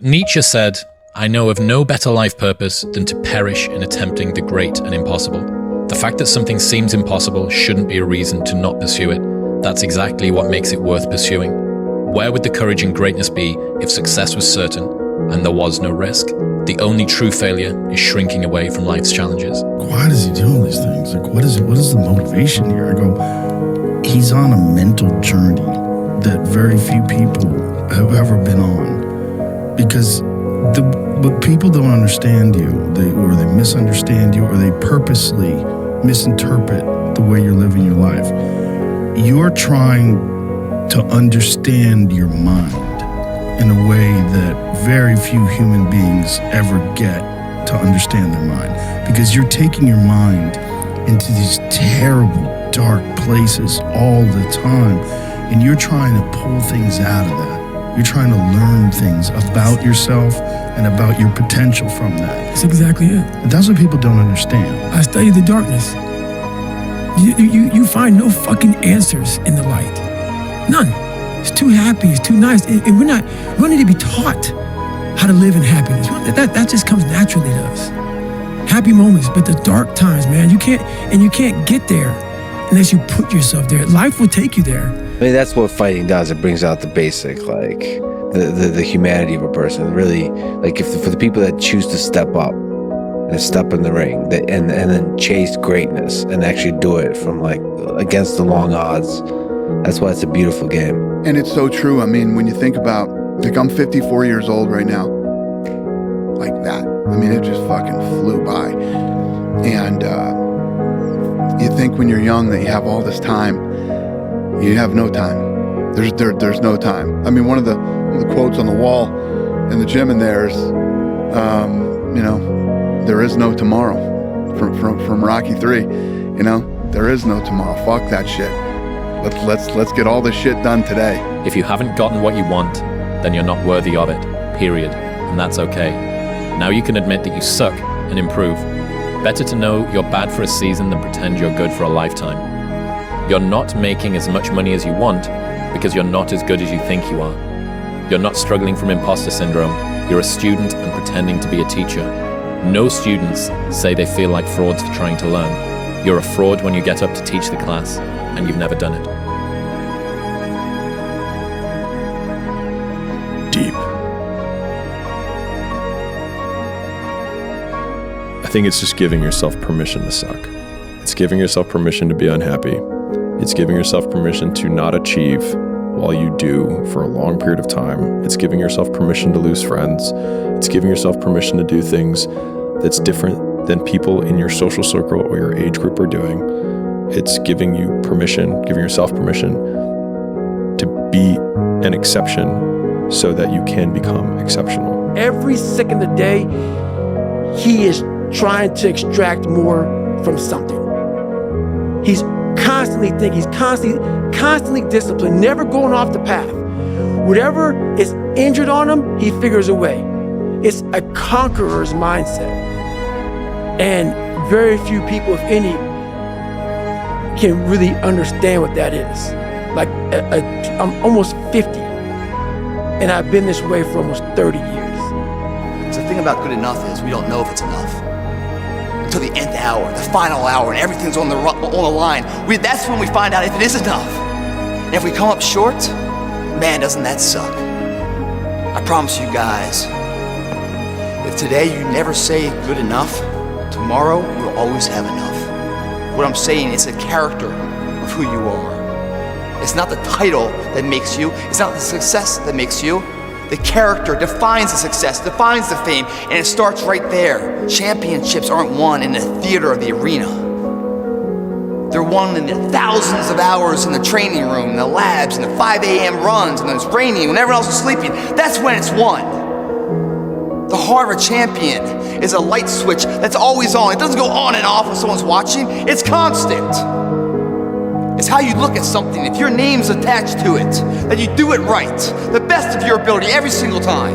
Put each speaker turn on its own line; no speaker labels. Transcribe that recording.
Nietzsche said, "I know of no better life purpose than to perish in attempting the great and impossible." The fact that something seems impossible shouldn't be a reason to not pursue it. That's exactly what makes it worth pursuing. Where would the courage and greatness be if success was certain and there was no risk? The only true failure is shrinking away from life's challenges.
Why does he do all these things? Like, what is the motivation here? I go, he's on a mental journey that very few people have ever been on. Because but people don't understand you, or they misunderstand you, or they purposely misinterpret the way you're living your life. You're trying to understand your mind in a way that very few human beings ever get to understand their mind. Because you're taking your mind into these terrible, dark places all the time, and you're trying to pull things out of that. You're trying to learn things about yourself and about your potential from that.
That's exactly it.
And that's what people don't understand.
I study the darkness. You find no fucking answers in the light. None. It's too happy, it's too nice. And we need to be taught how to live in happiness. That just comes naturally to us. Happy moments, but the dark times, man, you can't get there unless you put yourself there. Life will take you there.
I mean, that's what fighting does. It brings out the basic, like the humanity of a person. Really, like for the people that choose to step up and step in the ring, and then chase greatness and actually do it from like against the long odds. That's why it's a beautiful game.
And it's so true. I mean, when you think about, like, I'm 54 years old right now, like that. I mean, it just fucking flew by. And you think when you're young that you have all this time. You have no time. There's no time. I mean, one of the quotes on the wall in the gym in there is, there is no tomorrow, from Rocky 3. You know, there is no tomorrow. Fuck that shit. Let's get all this shit done today.
If you haven't gotten what you want, then you're not worthy of it, period. And that's okay. Now you can admit that you suck and improve. Better to know you're bad for a season than pretend you're good for a lifetime. You're not making as much money as you want because you're not as good as you think you are. You're not struggling from imposter syndrome. You're a student and pretending to be a teacher. No students say they feel like frauds for trying to learn. You're a fraud when you get up to teach the class and you've never done it.
Deep. I think it's just giving yourself permission to suck. It's giving yourself permission to be unhappy. It's giving yourself permission to not achieve while you do for a long period of time. It's giving yourself permission to lose friends. It's giving yourself permission to do things that's different than people in your social circle or your age group are doing. It's giving you permission, giving yourself permission to be an exception so that you can become exceptional.
Every second of the day, he is trying to extract more from something. He's constantly thinking, he's constantly disciplined, never going off the path. Whatever is injured on him, he figures a way. It's a conqueror's mindset. And very few people, if any, can really understand what that is. Like, I'm almost 50, and I've been this way for almost 30 years.
So the thing about good enough is we don't know if it's enough. Until the nth hour, the final hour, and everything's on the line. That's when we find out if it is enough. And if we come up short, man, doesn't that suck? I promise you guys, if today you never say good enough, tomorrow you'll always have enough. What I'm saying is the character of who you are. It's not the title that makes you. It's not the success that makes you. The character defines the success, defines the fame, and it starts right there. Championships aren't won in the theater or the arena. They're won in the thousands of hours in the training room, in the labs, in the 5 a.m. runs, and when it's raining, when everyone else is sleeping. That's when it's won. The heart of a champion is a light switch that's always on. It doesn't go on and off when someone's watching. It's constant. It's how you look at something. If your name's attached to it, that you do it right, the best of your ability every single time.